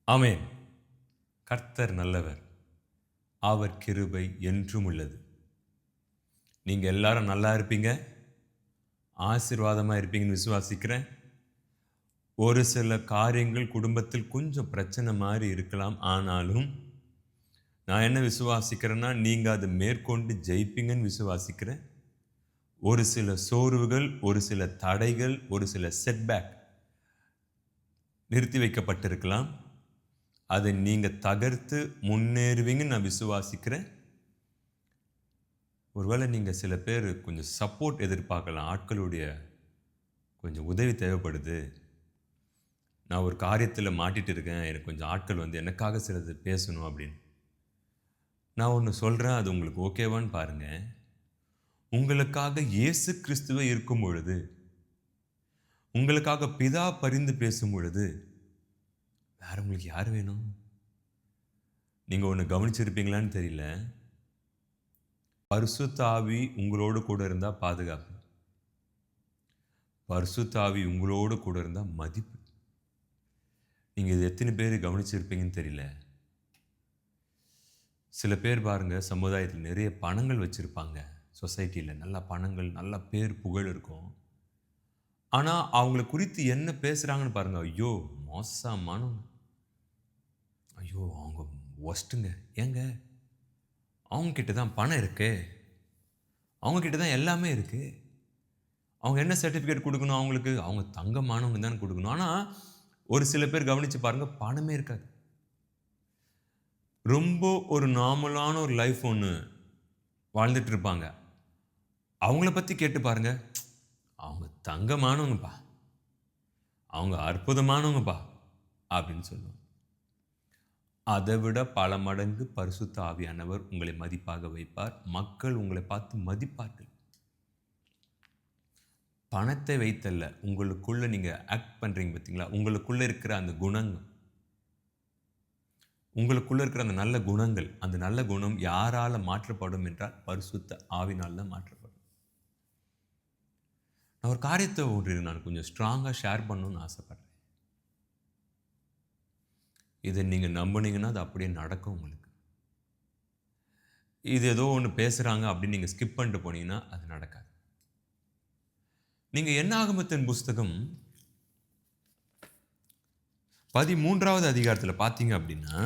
ஆமென். கர்த்தர் நல்லவர். அவர் கிருபை என்றும் உள்ளது. நீங்க எல்லாரும் நல்லா இருப்பீங்க. ஆசீர்வாதமா இருப்பீங்கன்னு விசுவாசிக்கிறேன். ஒரு சில காரியங்கள் குடும்பத்தில் கொஞ்சம் பிரச்சனை மாரி இருக்கலாம். ஆனாலும், நான் என்ன விசுவாசிக்கிறேன்னா, நீங்க அத மேற்கொண்டு ஜெயிப்பீங்கன்னு விசுவாசிக்கிறேன். ஒரு சில சோர்வுகள், ஒரு சில தடைகள், ஒரு சில செட்பேக் நிறுத்தி வைக்கப்பட்டிருக்கலாம். அதை நீங்க தகர்த்து முன்னேறுவீங்கன்னு நான் விசுவாசிக்கிறேன். ஒருவேளை நீங்க சில பேர் கொஞ்சம் சப்போர்ட் எதிர்பார்க்கலாம். ஆட்களுடைய கொஞ்சம் உதவி தேவைப்படுது. நான் ஒரு காரியத்தில மாட்டிட்டு இருக்கேன். எனக்கு கொஞ்சம் ஆட்கள் வந்து எனக்காக சிலது பேசணும் அப்படின்னு. நான் ஒண்ணு சொல்றேன். அது உங்களுக்கு ஓகேவான்னு பாருங்க. உங்களுக்காக இயேசு கிறிஸ்துவே இருக்கும் பொழுது, உங்களுக்காக பிதா பரிந்து பேசும் பொழுது, வேற உங்களுக்கு யார் வேணும்? நீங்க ஒண்ணு கவனிச்சிருப்பீங்களான்னு தெரியல. பரிசுத்த ஆவி உங்களோடு கூட இருந்தா பாதுகாப்பு. பரிசுத்த ஆவி உங்களோடு கூட இருந்தா மதிப்பு. நீங்க இது எத்தனை பேர் கவனிச்சிருப்பீங்கன்னு தெரியல. சில பேர் பாருங்க சமுதாயத்தில் நிறைய பணங்கள் வச்சிருப்பாங்க. சொசைட்டில நல்ல பணங்கள், நல்ல பேர், புகழ் இருக்கும். ஆனா அவங்கள குறித்து என்ன பேசுறாங்கன்னு பாருங்க. ஐயோ! மோசமானவங்க. ஐயோ! அவங்க வொர்ஸ்ட்டுங்க. ஏங்க? அவங்க கிட்ட தான் பணம் இருக்கே. அவங்க கிட்ட தான் எல்லாமே இருக்கு. அவங்க என்ன சர்டிஃபிகேட் குடுக்கணும் அவங்களுக்கு? அவங்க தங்கமானவங்க தானே குடுக்கணும். ஆனா, ஒரு சில பேர் கவனிச்சு பாருங்க, பணமே இருக்காது. ரொம்ப ஒரு நார்மலான ஒரு லைஃப் ஒண்ணு வாழ்ந்துட்டு இருப்பாங்க. அவங்கள பத்தி கேட்டு பாருங்க. அவங்க தங்கமானவங்கப்பா. அவங்க அற்புதமானவங்கப்பா. அப்படின்னு சொல்லுவாங்க. அதைவிட பல மடங்கு பரிசுத்த ஆவியானவர் உங்களை மதிப்பாக வைப்பார். மக்கள் உங்களை பார்த்து மதிப்பார்கள். பணத்தை வைத்தல்ல, உங்களுக்குள்ள நீங்க ஆக்ட் பண்றீங்க பார்த்தீங்களா? உங்களுக்குள்ள இருக்கிற அந்த குணங்கள், உங்களுக்குள்ள இருக்கிற அந்த நல்ல குணங்கள், அந்த நல்ல குணம் யாரால மாற்றப்படும் என்றால் பரிசுத்த ஆவியினால தான் மாற்றப்படும். நான் ஒரு காரியத்த நான் கொஞ்சம் ஸ்ட்ராங்கா ஷேர் பண்ணணும்னு ஆசைப்படுறேன். இத நீங்க நம்புனீங்கன்னா, அது அப்படியே நடக்கும் உங்களுக்கு. இது ஏதோ ஒண்ணு பேசுறாங்க அப்படின்னு நீங்க ஸ்கிப் பண்ணிட்டு போனீங்கன்னா, அது நடக்காது. நீங்க என்னாகமத்தின் புஸ்தகம் 13வது அதிகாரத்துல பார்த்தீங்க அப்படின்னா,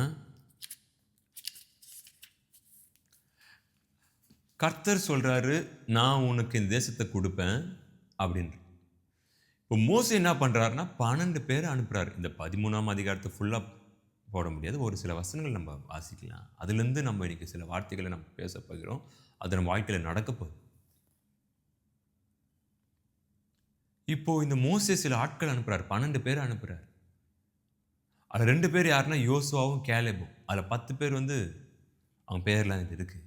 கர்த்தர் சொல்றாரு, "நான் உனக்கு இந்த தேசத்த குடுப்பேன்" அப்படின்னு. இப்போ மோசே என்ன பண்றாருன்னா, 12 பேர அனுப்புறாரு. இந்த 13ஆம் அதிகாரத்த ஃபுல்லா போட முடியாது. ஒரு சில வசனங்கள் நம்ம வாசிக்கலாம். அதிலிருந்து நம்ம இன்னைக்கு சில வார்த்தைகள நம்ம பேசப் போகிறோம். அது நம்ம வாழ்க்கையில நடக்கப் போகுது. இப்போ இந்த மோசே சில ஆட்கள் அனுப்புறாரு. 12 பேர அனுப்புறாரு. அதுல 2 பேர் யாருன்னா, யோசுவாவும், கேலேபும். அதுல 10 பேர் வந்து அவங்க பேர்லாம் இது இருக்கு.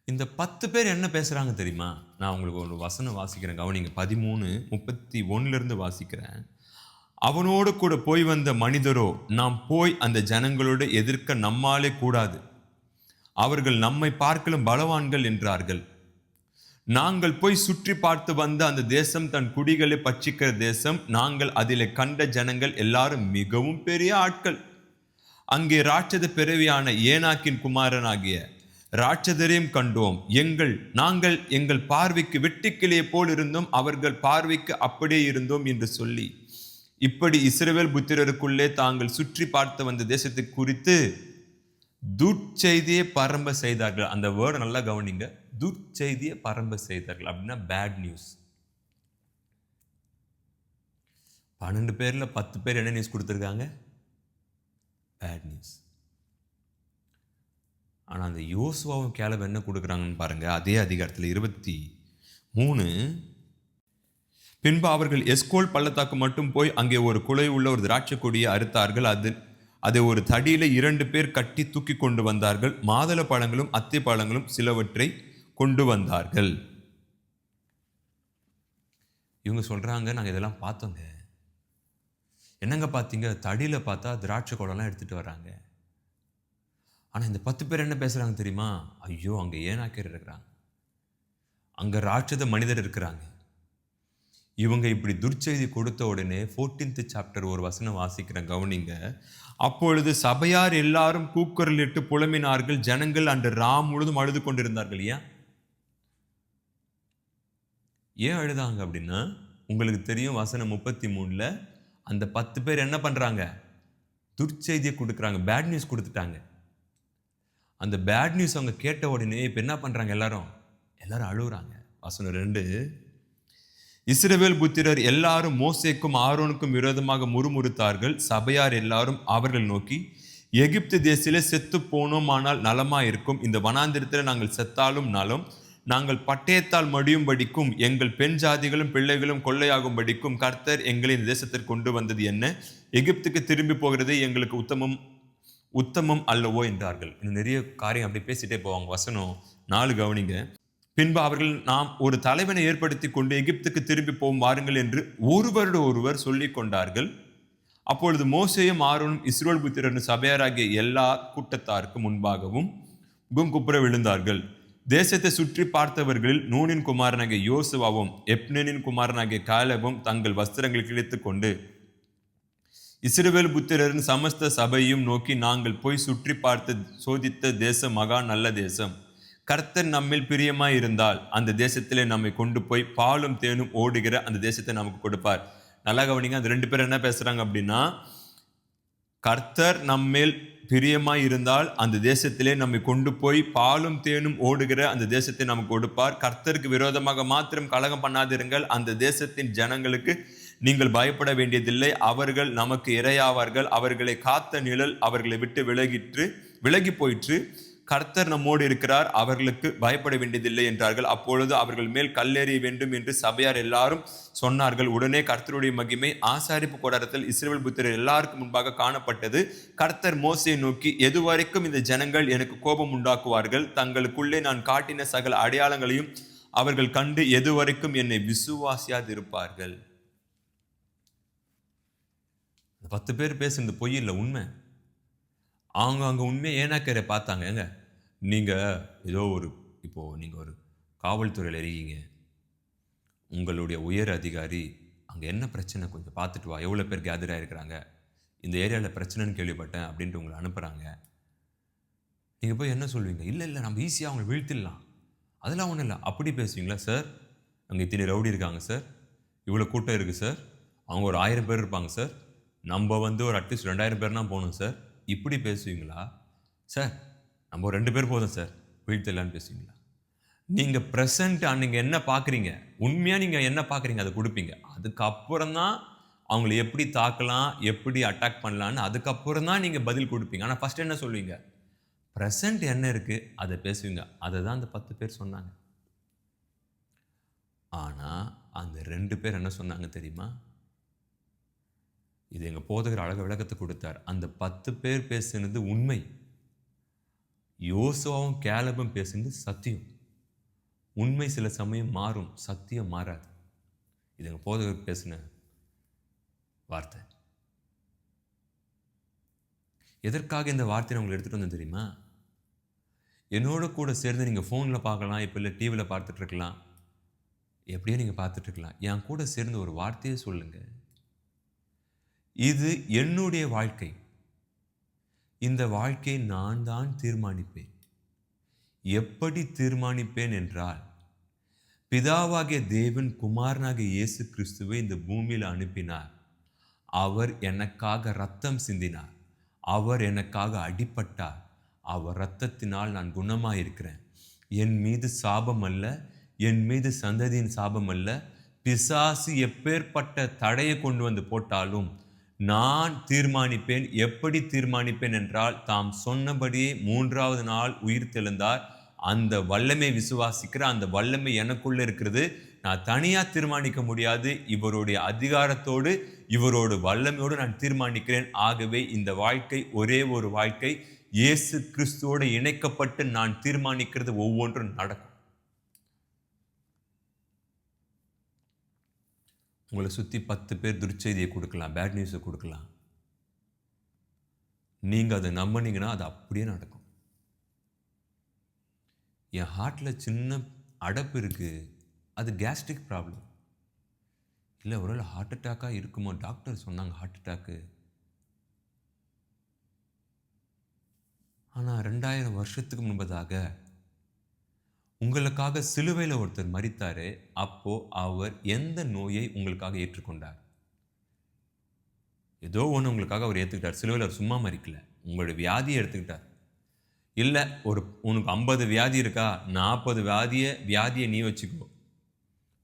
இந்த 10 பேர் என்ன பேசுறாங்க தெரியுமா? நான் உங்களுக்கு ஒரு வசனம் வாசிக்கிறேன். கவனிங்க. 13:31 இருந்து வாசிக்கிறேன். அவனோடு கூட போய் வந்த மனிதரோ, நாம் போய் அந்த ஜனங்களோடு எதிர்க்க நம்மாலே கூடாது. அவர்கள் நம்மை பார்க்கிலும் பலவான்கள் என்றார்கள். நாங்கள் போய் சுற்றி பார்த்து வந்த அந்த தேசம் தன் குடிகளை பட்சிக்கிற தேசம். நாங்கள் அதிலே கண்ட ஜனங்கள் எல்லாரும் மிகவும் பெரிய ஆட்கள். அங்கே ராட்சத பிறவியான ஏனாக்கின் குமாரனாகிய ராட்சதரையும் கண்டோம். நாங்கள் எங்கள் பார்வைக்கு வெட்டுக்கிளியை போல் இருந்தோம், அவர்கள் பார்வைக்கு அப்படியே இருந்தோம் என்று சொல்லி, இப்படி இஸ்ரவேல் புத்திரருக்குள்ளே தாங்கள் சுற்றி பார்த்து வந்த தேசத்தை குறித்து துர்ச்செய்தியை பரம்ப செய்தார்கள். அந்த வேர்டை நல்லா கவனிங்க. துர்ச்செய்தியை பரம்ப செய்தார்கள் அப்படின்னா பேட் நியூஸ். 12 பேர்ல 10 பேர் என்ன நியூஸ் கொடுத்திருக்காங்க? Bad news. ஆனா அந்த யோசுவாவும் கேலப் என்ன கொடுக்குறாங்கன்னு பாருங்க. அதே அதிகாரத்தில் 23, பின்பு அவர்கள் எஸ்கோல் பள்ளத்தாக்கு மட்டும் போய் அங்கே ஒரு குலை உள்ள ஒரு திராட்சை கொடியை அறுத்தார்கள். அதை ஒரு தடியில 2 பேர் கட்டி தூக்கி கொண்டு வந்தார்கள். மாதுளை பழங்களும் அத்தி பழங்களும் சிலவற்றை கொண்டு வந்தார்கள். இவங்க சொல்றாங்க, நாங்க இதெல்லாம் பார்த்தோங்க. என்னங்க பார்த்தீங்க? தடியில பார்த்தா திராட்சை கொடைலாம் எடுத்துட்டு வராங்க. ஆனா இந்த 10 பேர் என்ன பேசுறாங்க தெரியுமா? ஐயோ, அங்க ஏனாக்கியர் இருக்கிறாங்க. அங்க ராட்சத மனிதர் இருக்கிறாங்க. இவங்க இப்படி துர்ச்செய்தி கொடுத்த உடனே 14th சாப்டர் ஒரு வசனம் வாசிக்கிறேன், கவனிங்க. அப்பொழுது சபையார் எல்லாரும் கூக்குரலிட்டு புலம்பினார்கள். ஜனங்கள் அன்று ராம் முழுதும் அழுது கொண்டிருந்தார்கள். ஏன் அழுதாங்க அப்படின்னா, உங்களுக்கு தெரியும் வசனம் 33ல அந்த 10 பேர் என்ன பண்றாங்க? துர்ச்செய்தியை கொடுக்குறாங்க, பேட் நியூஸ் கொடுத்துட்டாங்க. அந்த பேட் நியூஸ் அவங்க கேட்ட உடனே இப்ப என்ன பண்றாங்க? எல்லாரும் அழுகுறாங்க. வசனம் 2, இஸ்ரவேல் புத்திரர் எல்லாரும் மோசேக்கும் ஆரோனுக்கும் விரோதமாக முறுமுறுத்தார்கள். சபையார் எல்லாரும் அவர்கள் நோக்கி, எகிப்து தேசத்திலே செத்து போனோம், ஆனால் நலமா இருக்கும். இந்த வனாந்திரத்தில் நாங்கள் செத்தாலும் நலம். நாங்கள் பட்டயத்தால் மடியும்படிக்கும் எங்கள் பெண் ஜாதிகளும் பிள்ளைகளும் கொள்ளையாகும்படிக்கும் கர்த்தர் எங்களை இந்த தேசத்திற்கு கொண்டு வந்தது என்ன? எகிப்துக்கு திரும்பி போகிறது எங்களுக்கு உத்தமம் அல்லவோ என்றார்கள். இன்னும் நிறைய காரியம் அப்படி பேசிட்டே போவாங்க. வசனம் 4 கவனிங்க. பின்பு அவர்கள், நாம் ஒரு தலைவனை ஏற்படுத்தி கொண்டு எகிப்துக்கு திரும்பி போவோம் வாருங்கள் என்று ஒருவர் சொல்லிக் கொண்டார்கள். அப்பொழுது மோசேயும் ஆரோனும் இஸ்ரவேல் புத்திரரும் சபையாராகிய எல்லா கூட்டத்தாருக்கு முன்பாகவும் குப்புற விழுந்தார்கள். தேசத்தை சுற்றி பார்த்தவர்களில் நூனின் குமாரனாகிய யோசுவாவும் எப்னேனின் குமாரனாகிய காலேபும் தங்கள் வஸ்திரங்களை கிழித்து கொண்டு இஸ்ரவேல் புத்திரரின் சமஸ்த சபையும் நோக்கி, நாங்கள் போய் சுற்றி பார்த்து சோதித்த தேசம் மகா நல்ல தேசம். கர்த்தர் நம்மில் பிரியமாய் இருந்தால் அந்த தேசத்திலே நம்மை கொண்டு போய் பாலும் தேனும் ஓடுகிற அந்த தேசத்தை நமக்கு கொடுப்பார். நல்லா கவனிங்க, அந்த 2 பேர் என்ன பேசுறாங்க அப்படின்னா, கர்த்தர் நம்மேல் பிரியமாய் இருந்தால் அந்த தேசத்திலே நம்மை கொண்டு போய் பாலும் தேனும் ஓடுகிற அந்த தேசத்தை நமக்கு கொடுப்பார். கர்த்தருக்கு விரோதமாக மாத்திரம் கலகம் பண்ணாதிருங்கள். அந்த தேசத்தின் ஜனங்களுக்கு நீங்கள் பயப்பட வேண்டியதில்லை. அவர்கள் நமக்கு இரையாவார்கள். அவர்களை காத்த நிழல் அவர்களை விட்டு விலகி போயிற்று. கர்த்தர் நம்மோடு இருக்கிறார், அவர்களுக்கு பயப்பட வேண்டியதில்லை என்றார்கள். அப்பொழுது அவர்கள் மேல் கல்லெறிய வேண்டும் என்று சபையார் எல்லாரும் சொன்னார்கள். உடனே கர்த்தருடைய மகிமை ஆசாரிப்பு கூடாரத்தில் இஸ்ரவேல் புத்திரர் எல்லாருக்கும் முன்பாக காணப்பட்டது. கர்த்தர் மோசேயை நோக்கி, எதுவரைக்கும் இந்த ஜனங்கள் எனக்கு கோபம் உண்டாக்குவார்கள்? தங்களுக்குள்ளே நான் காட்டின சகல அடையாளங்களையும் அவர்கள் கண்டு எதுவரைக்கும் என்னை விசுவாசியாதிருப்பார்கள்? 10 பேர் பேசுனது பொய் இல்லை, உண்மை. அவங்க அங்கே உண்மையை ஏனாக்கரை பார்த்தாங்க. ஏங்க, நீங்கள் ஏதோ நீங்கள் ஒரு காவல்துறையில் இருக்கீங்க, உங்களுடைய உயர் அதிகாரி அங்கே என்ன பிரச்சனை கொஞ்சம் பார்த்துட்டு வா, எவ்வளோ பேர் கேதராக இருக்கிறாங்க, இந்த ஏரியாவில் பிரச்சனைன்னு கேள்விப்பட்டேன் அப்படின்ட்டு உங்களை அனுப்புகிறாங்க. நீங்கள் போய் என்ன சொல்வீங்க? இல்லை நம்ம ஈஸியாக அவங்களை வீழ்த்திடலாம், அதெல்லாம் ஒன்றும் இல்லை, அப்படி பேசுவீங்களா? சார், அங்கே இத்தனை ரவுடி இருக்காங்க சார், இவ்வளோ கூட்டம் இருக்குது சார், அவங்க ஒரு 1000 பேர் இருப்பாங்க சார், நம்ம ஒரு அட்லீஸ்ட் 2000 பேர்னா போகணும் சார், இப்படி பேசுவீங்களா? சார், நம்ம ஒரு 2 பேர் போதும் சார், வீழ்த்திடலான்னு பேசுவீங்களா? நீங்கள் ப்ரெசண்ட் நீங்கள் என்ன பார்க்குறீங்க, உண்மையாக நீங்கள் என்ன பார்க்குறீங்க அதை கொடுப்பீங்க. அதுக்கப்புறம் தான் அவங்கள எப்படி தாக்கலாம், எப்படி அட்டாக் பண்ணலான்னு அதுக்கப்புறம் தான் நீங்கள் பதில் கொடுப்பீங்க. ஆனால் ஃபஸ்ட் என்ன சொல்லுவீங்க? ப்ரெசண்ட் என்ன இருக்குது அதை பேசுவீங்க. அதை தான் அந்த 10 பேர் சொன்னாங்க. ஆனால் அந்த 2 பேர் என்ன சொன்னாங்க தெரியுமா? இது எங்கள் போதகர் அழக விளக்கத்தை கொடுத்தார். அந்த 10 பேர் பேசுனது உண்மை, யோசுவாவும் கேலபும் பேசுனது சத்தியம். உண்மை சில சமயம் மாறும், சத்தியம் மாறாது. இது எங்கள் போதகர் பேசின வார்த்தை. எதற்காக இந்த வார்த்தையை உங்களுக்கு எடுத்துகிட்டு வந்தேன் தெரியுமா? என்னோட கூட சேர்ந்து நீங்கள் ஃபோனில் பார்க்கலாம், இப்போ இல்லை டிவியில் பார்த்துட்ருக்கலாம், எப்படியோ நீங்கள் பார்த்துட்ருக்கலாம். என் கூட சேர்ந்து ஒரு வார்த்தையை சொல்லுங்கள், இது என்னுடைய வாழ்க்கை, இந்த வாழ்க்கையை நான் தான் தீர்மானிப்பேன். எப்படி தீர்மானிப்பேன் என்றால், பிதாவாகிய தேவன் குமாரனாகிய இயேசு கிறிஸ்துவை இந்த பூமியில் அனுப்பினார். அவர் எனக்காக இரத்தம் சிந்தினார், அவர் எனக்காக அடிபட்டார், அவர் இரத்தத்தினால் நான் குணமாயிருக்கிறேன். என் மீது சாபம் அல்ல, என் மீது சந்ததியின் சாபம் அல்ல. பிசாசு எப்பேற்பட்ட தடையை கொண்டு வந்து போட்டாலும் நான் தீர்மானிப்பேன். எப்படி தீர்மானிப்பேன் என்றால், தாம் சொன்னபடியே 3ஆவது நாள் உயிர் தெழுந்தார். அந்த வல்லமை விசுவாசிக்கிற அந்த வல்லமை எனக்குள்ள இருக்கிறது. நான் தனியாக தீர்மானிக்க முடியாது. இவருடைய அதிகாரத்தோடு இவரோட வல்லமையோடு நான் தீர்மானிக்கிறேன். ஆகவே இந்த வாழ்க்கை ஒரே ஒரு வாழ்க்கை, இயேசு கிறிஸ்துவோடு இணைக்கப்பட்டு நான் தீர்மானிக்கிறது ஒவ்வொன்றும் நடக்கும். உங்களை சுற்றி 10 பேர் துர்ச்செய்தியை கொடுக்கலாம், பேட் நியூஸை கொடுக்கலாம். நீங்கள் அதை நம்பினீங்கன்னா அது அப்படியே நடக்கும். என் ஹார்ட்டில் சின்ன அடைப்பு இருக்குது, அது கேஸ்ட்ரிக் ப்ராப்ளம். இல்லை ஒருவேளை ஹார்ட் அட்டாக்காக இருக்குமோ, டாக்டர் சொன்னாங்க ஹார்ட் அட்டாக்கு. ஆனால் 2000 வருஷத்துக்கு முன்பதாக உங்களுக்காக சிலுவையில் ஒருத்தர் மரித்தாரு. அப்போ அவர் எந்த நோயை உங்களுக்காக ஏற்றுக்கொண்டார்? ஏதோ ஒன்று உங்களுக்காக அவர் ஏற்றுக்கிட்டார். சிலுவையில் அவர் சும்மா மரிக்கல, உங்களுடைய வியாதியை எடுத்துக்கிட்டார். இல்லை உனக்கு 50 வியாதி இருக்கா, 40 வியாதியை நீ வச்சுக்கோ,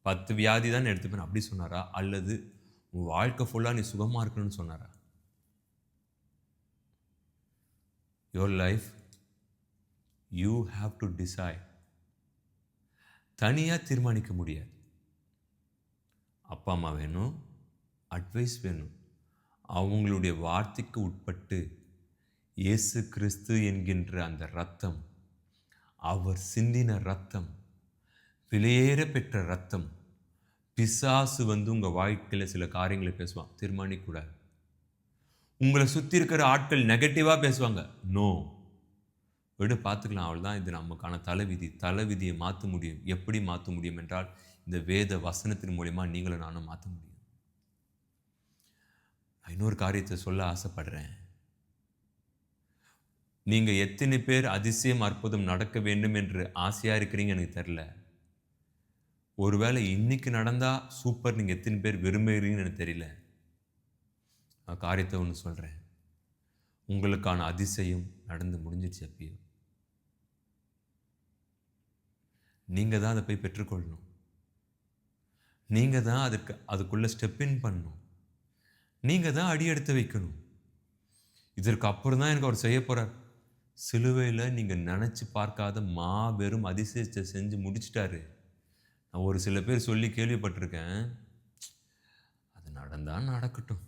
10 வியாதி தான் எடுத்துப்பேன் அப்படி சொன்னாரா? அல்லது உன் வாழ்க்கை ஃபுல்லாக நீ சுகமாக இருக்கணும்னு சொன்னாரா? Your life you have to decide. தனியாக தீர்மானிக்க முடியாது. அப்பா அம்மா வேணும், அட்வைஸ் வேணும். அவங்களுடைய வார்த்தைக்கு உட்பட்டு இயேசு கிறிஸ்து என்கின்ற அந்த இரத்தம், அவர் சிந்தின இரத்தம், விலையேற பெற்ற இரத்தம். பிசாசு உங்கள் வாழ்க்கையில் சில காரியங்களை பேசுவான், தீர்மானிக்கூடாது. உங்களை சுற்றி இருக்கிற ஆட்கள் நெகட்டிவாக பேசுவாங்க, நோ விடு பார்த்துக்கலாம், அவள் தான், இது நமக்கான தலைவிதியை மாற்ற முடியும். எப்படி மாற்ற முடியும் என்றால் இந்த வேத வசனத்தின் மூலமா நீங்களும் நானும் மாற்ற முடியும். நான் இன்னொரு காரியத்தை சொல்ல ஆசைப்படுறேன். நீங்கள் எத்தனை பேர் அதிசயம் அற்புதம் நடக்க வேண்டும் என்று ஆசையாக இருக்கிறீங்க எனக்கு தெரியல. ஒருவேளை இன்னைக்கு நடந்தா சூப்பர், நீங்கள் எத்தனை பேர் விரும்புகிறீங்கன்னு எனக்கு தெரியல. நான் காரியத்தை ஒன்று சொல்கிறேன், உங்களுக்கான அதிசயம் நடந்து முடிஞ்சிடுச்சு. அப்பயும் நீங்கள் தான் அதை போய் பெற்றுக்கொள்ளணும். நீங்கள் தான் அதுக்குள்ளே ஸ்டெப்பின் பண்ணணும். நீங்கள் தான் அடி எடுத்து வைக்கணும். இதற்கு அப்புறம் தான் எனக்கு அவர் செய்ய போகிறார். சிலுவையில் நீங்கள் நினச்சி பார்க்காத மாபெரும் அதிசயத்தை செஞ்சு முடிச்சிட்டாரு. நான் ஒரு சில பேர் சொல்லி கேள்விப்பட்டிருக்கேன், அது நடந்தால் நடக்கட்டும்,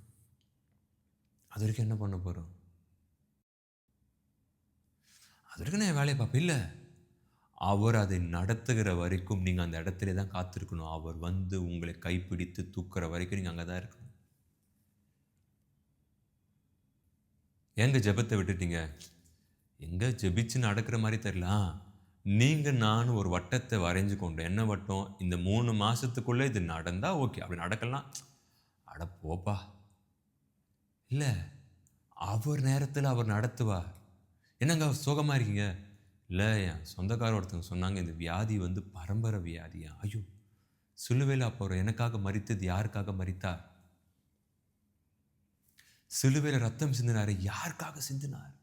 அது வரைக்கும் என்ன பண்ண போகிறோம், அது வரைக்கும் நான் வேலையை பார்ப்பேன். இல்லை, அவர் அதை நடத்துகிற வரைக்கும் நீங்கள் அந்த இடத்துல தான் காத்திருக்கணும். அவர் உங்களை கைப்பிடித்து தூக்குற வரைக்கும் நீங்கள் அங்கே தான் இருக்கணும். எங்க ஜெபத்தை விட்டுட்டீங்க? எங்க ஜெபிச்சு நடக்கிற மாதிரி தெரியலாம். நீங்கள் நானும் ஒரு வட்டத்தை வரைஞ்சு கொண்டோம். என்ன வட்டம்? இந்த 3 மாதத்துக்குள்ளே இது நடந்தால் ஓகே, அப்படி நடக்கலாம், அட போப்பா. இல்லை, அவர் நேரத்தில் அவர் நடத்துவார். என்னங்க சுகமாக இருக்கீங்க? இல்லை, என் சொந்தக்கார ஒருத்தவங்க சொன்னாங்க இந்த வியாதி பரம்பரை வியாதியா. ஐயோ, சிலுவையில் அப்போ எனக்காக மரித்தது யாருக்காக மரித்தார்? சிலுவையில் ரத்தம் சிந்தினார், யாருக்காக சிந்தினார்?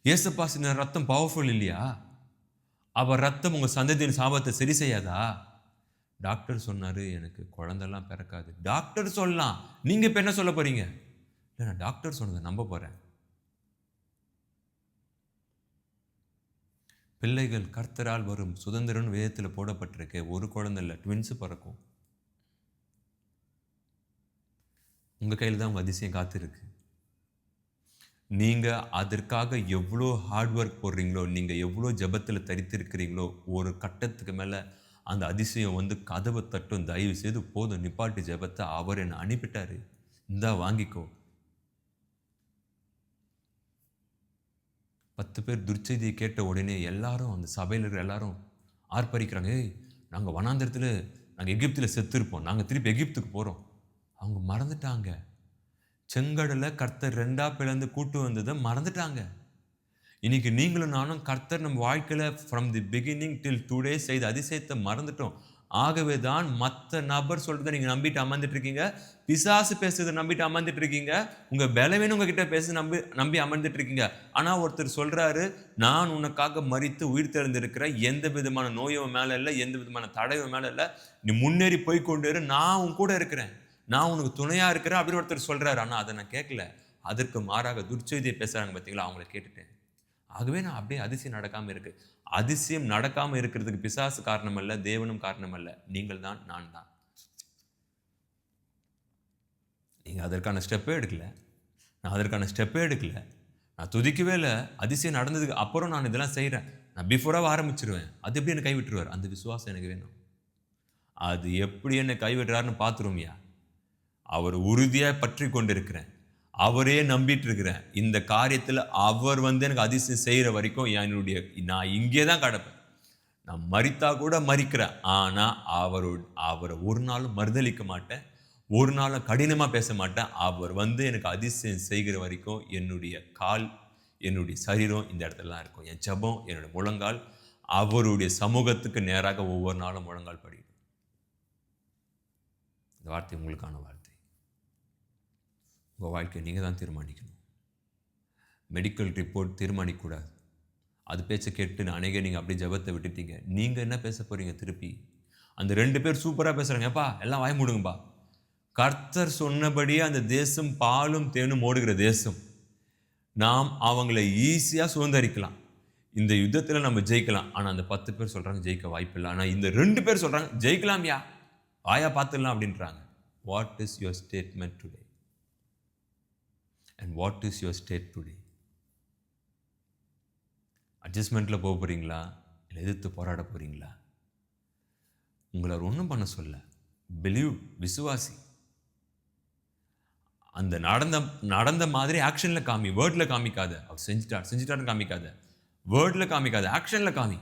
ஏசப்பா சிந்தின ரத்தம் பவர்ஃபுல் இல்லையா? அவர் ரத்தம் உங்கள் சந்ததியின் சாபத்தை சரி செய்யாதா? டாக்டர் சொன்னார் எனக்கு குழந்தெல்லாம் பிறக்காது. டாக்டர் சொல்லலாம், நீங்கள் இப்போ என்ன சொல்ல போறீங்க? இல்லை, நான் டாக்டர் சொன்னதை நம்ப போகிறேன். பிள்ளைகள் கர்த்தரால் வரும் சுதந்திரம் வேதத்தில் போடப்பட்டிருக்கு. ஒரு குழந்தை இல்லை, ட்வின்ஸு பிறக்கும். உங்கள் கையில் தான் உங்கள் அதிசயம் காத்திருக்கு. நீங்கள் அதற்காக எவ்வளோ ஹார்ட் ஒர்க் போடுறீங்களோ, நீங்கள் எவ்வளோ ஜபத்தில் தரித்திருக்கிறீங்களோ, ஒரு கட்டத்துக்கு மேலே அந்த அதிசயம் கதவை தட்டும். தயவு செய்து போதும், நிப்பாட்டு ஜபத்தை. அவர் என்னை அனுப்பிட்டாரு, இந்தா வாங்கிக்கோ. 10 பேர் துர்ச்செய்தியை கேட்ட உடனே எல்லாரும், அந்த சபையில் இருக்கிற எல்லாரும் ஆர்ப்பரிக்கிறாங்க. ஏய், நாங்கள் வனாந்திரத்தில், நாங்கள் எகிப்தில் செத்துருப்போம், நாங்கள் திருப்பி எகிப்துக்கு போகிறோம். அவங்க மறந்துட்டாங்க. செங்கடலை கர்த்தர் 2 பிளந்து கூட்டு வந்ததை மறந்துட்டாங்க. இன்னைக்கு நீங்களும் நானும் கர்த்தர் நம்ம வாழ்க்கையில் from the beginning till today செய்த அதிசயத்தை மறந்துட்டோம். ஆகவே தான் மற்ற நபர் சொல்றதை நீங்கள் நம்பிட்டு அமர்ந்துட்டு இருக்கீங்க. பிசாசு பேசுறதை நம்பிட்டு அமர்ந்துட்டு இருக்கீங்க. உங்கள் பலவீனம் உங்ககிட்ட பேச நம்பி அமர்ந்துட்டு இருக்கீங்க. ஆனால் ஒருத்தர் சொல்றாரு, நான் உனக்காக மரித்து உயிர் தெழுந்திருக்கிற, எந்த விதமான நோயும் மேலே இல்லை, எந்த விதமான தடையும் மேலே இல்லை, நீ முன்னேறி போய் கொண்டு இரு, நான் உன் கூட இருக்கிறேன், நான் உனக்கு துணையாக இருக்கிறேன் அப்படின்னு ஒருத்தர் சொல்கிறாரு. ஆனால் அதை நான் கேட்கல. அதற்கு மாறாக துர்ச்செய்தியை பேசுகிறாங்க பார்த்தீங்களா, அவங்கள கேட்டுட்டேன். ஆகவே நான் அப்படியே அதிசயம் நடக்காமல் இருக்கு. அதிசயம் நடக்காமல் இருக்கிறதுக்கு பிசாசு காரணம் அல்ல, தேவனும் காரணம் அல்ல, நீங்கள் தான், நான் தான். நீங்கள் அதற்கான ஸ்டெப்பே எடுக்கல, நான் அதற்கான ஸ்டெப்பே எடுக்கல, நான் துதிக்கவே இல்லை. அதிசயம் நடந்ததுக்கு அப்புறம் நான் இதெல்லாம் செய்கிறேன், நான் பிஃபோராக ஆரம்பிச்சிருவேன். அது எப்படி என்னை கைவிட்டுருவார்? அந்த விசுவாசம் எனக்கு வேணும். அது எப்படி என்னை கைவிட்டுறாருன்னு பார்த்துருவோம்யா. அவர் உறுதியாக பற்றி கொண்டு இருக்கிறேன், அவரே நம்பிட்டு இருக்கிறேன். இந்த காரியத்தில் அவர் எனக்கு அதிசயம் செய்கிற வரைக்கும் நான் இங்கே தான் கிடப்பேன். நான் மரித்தா கூட மரிக்கிறேன், ஆனா அவரை ஒரு நாளும் மறுதலிக்க மாட்டேன், ஒரு நாளும் கடினமா பேச மாட்டேன். அவர் வந்து எனக்கு அதிசயம் செய்கிற வரைக்கும் என்னுடைய கால், என்னுடைய சரீரம் இந்த இடத்துல தான் இருக்கும். என் ஜெபம், என்னுடைய முழங்கால் அவருடைய சமூகத்துக்கு நேராக ஒவ்வொரு நாளும் முழங்கால் படிடும். இந்த வார்த்தை உங்களுக்கான வார்த்தை. உங்க வாழ்க்கையை நீங்க தான் தீர்மானிக்கணும். Medical report தீர்மானிக்கக்கூடாது. அது பேச்சை கேட்டு அநேக நீங்கள் அப்படியே ஜெபத்தை விட்டுட்டீங்க. நீங்கள் என்ன பேச போறீங்க திருப்பி? அந்த 2 பேர் சூப்பராக பேசுகிறாங்க, ஏப்பா எல்லாம் வாய் மூடுங்கப்பா. கர்த்தர் சொன்னபடியே அந்த தேசம் பாலும் தேனும் ஓடுகிற தேசம். நாம் அவங்களை ஈஸியாக சுதந்திரிக்கலாம். இந்த யுத்தத்தில் நம்ம ஜெயிக்கலாம். ஆனால் அந்த 10 பேர் சொல்கிறாங்க ஜெயிக்க வாய்ப்பில்லை. ஆனால் இந்த 2 பேர் சொல்கிறாங்க ஜெயிக்கலாம்யா, வாயா பார்த்துடலாம் அப்படின்றாங்க. What is your statement today? And what is your state today? அட்ஜஸ்ட்மெண்ட்டில் போக போகிறீங்களா, இல்லை எதிர்த்து போராட போகிறீங்களா? உங்களை ஒன்றும் பண்ண சொல்ல, பிலீவ், விசுவாசி. அந்த நடந்த மாதிரி ஆக்ஷனில் காமி, வேர்டில் காமிக்காத. அவர் செஞ்சுட்டாருன்னு காமிக்காத, வேர்டில் காமிக்காத, ஆக்ஷனில் காமி.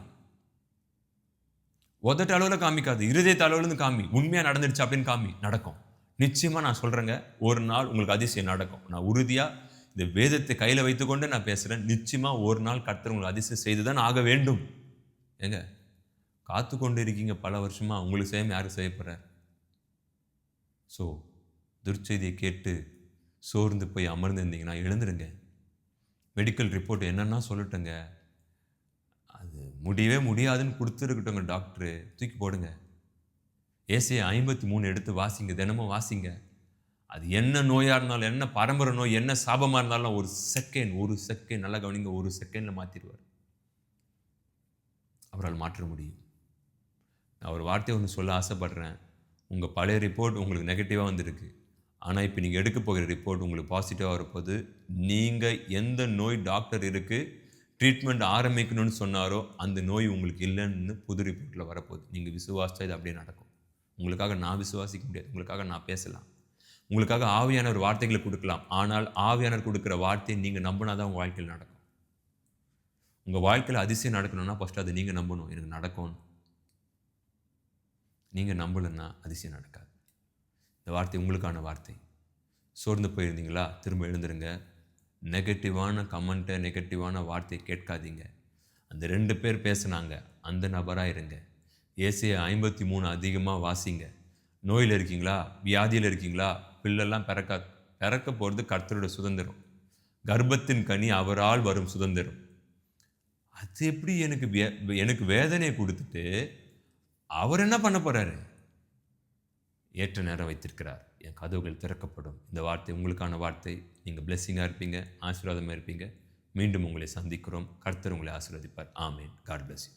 உதட்ட அளவில் காமிக்காது, இருதயத்த அளவுலேருந்து காமி. உண்மையாக நடந்துடுச்சு அப்படின்னு காமி, நடக்கும். நிச்சயமாக நான் சொல்கிறேங்க, ஒரு நாள் உங்களுக்கு அதிசயம் நடக்கும். நான் உறுதியாக இந்த வேதத்தை கையில் வைத்துக்கொண்டு நான் பேசுகிறேன். நிச்சயமாக ஒரு நாள் கர்த்தர் உங்களுக்கு அதிசயம் செய்து தான் ஆக வேண்டும். ஏங்க காத்து கொண்டு இருக்கீங்க பல வருஷமாக, உங்களுக்கு செய்யாமல் யாரும் செய்ய போகிறார்? ஸோ துர்ச்செய்தியை கேட்டு சோர்ந்து போய் அமர்ந்திருந்தீங்கன்னா எழுந்துருங்க. மெடிக்கல் ரிப்போர்ட் என்னென்னா சொல்லட்டுங்க, அது முடியவே முடியாதுன்னு கொடுத்துருக்கட்டுங்க டாக்டரு, தூக்கி போடுங்க. ஏசாயா 53 எடுத்து வாசிங்க, தினமும் வாசிங்க. அது என்ன நோயாக இருந்தாலும், என்ன பரம்பரை நோய், என்ன சாபமாக இருந்தாலும் ஒரு செகண்ட் நல்லா கவனிங்க, ஒரு செகண்டில் மாற்றிடுவார். அவரால் மாற்ற முடியும். நான் ஒரு வார்த்தையை ஒன்று சொல்ல ஆசைப்படுறேன். உங்கள் பழைய ரிப்போர்ட் உங்களுக்கு நெகட்டிவாக வந்திருக்கு. ஆனால் இப்போ நீங்கள் எடுக்க போகிற ரிப்போர்ட் உங்களுக்கு பாசிட்டிவாக வரப்போகுது. நீங்கள் எந்த நோய் டாக்டர் இருக்குது ட்ரீட்மெண்ட் ஆரம்பிக்கணும்னு சொன்னாரோ அந்த நோய் உங்களுக்கு இல்லைன்னு புது ரிப்போர்ட்டில் வரப்போகுது. நீங்கள் விசுவாசித்தா இது அப்படியே நடக்கும். உங்களுக்காக நான் விசுவாசிக்க முடியாது, உங்களுக்காக நான் பேசலாம், உங்களுக்காக ஆவியானவர் வார்த்தைகளை கொடுக்கலாம். ஆனால் ஆவியானவர் கொடுக்குற வார்த்தையை நீங்கள் நம்பினா தான் உங்கள் வாழ்க்கையில் நடக்கும். உங்கள் வாழ்க்கையில் அதிசயம் நடக்கணும்னா ஃபஸ்ட்டு அதை நீங்கள் நம்பணும், எனக்கு நடக்கும். நீங்கள் நம்பலைன்னா அதிசயம் நடக்காது. இந்த வார்த்தை உங்களுக்கான வார்த்தை. சோர்ந்து போயிருந்தீங்களா? திரும்ப எழுந்துருங்க. நெகட்டிவான கமெண்ட்டை, நெகட்டிவான வார்த்தையை கேட்காதீங்க. அந்த 2 பேர் பேசுனாங்க, அந்த நபராக இருங்க. ஏசாயா 53 அதிகமாக வாசிங்க. நோயில் இருக்கீங்களா, வியாதியில் இருக்கீங்களா, பிள்ளைலாம் பிறக்க போகிறது கர்த்தருடைய சுதந்திரம். கர்ப்பத்தின் கனி அவரால் வரும் சுதந்திரம். அது எப்படி எனக்கு வேதனையை கொடுத்துட்டு அவர் என்ன பண்ண போறாரு? ஏற்ற நேரம் வைத்திருக்கிறார், என் கதவுகள் திறக்கப்படும். இந்த வார்த்தை உங்களுக்கான வார்த்தை. நீங்கள் பிளெஸ்ஸிங்காக இருப்பீங்க, ஆசீர்வாதமாக இருப்பீங்க. மீண்டும் உங்களை சந்திக்கிறோம். கர்த்தர் உங்களை ஆசீர்வதிப்பார். ஆமேன். God bless you.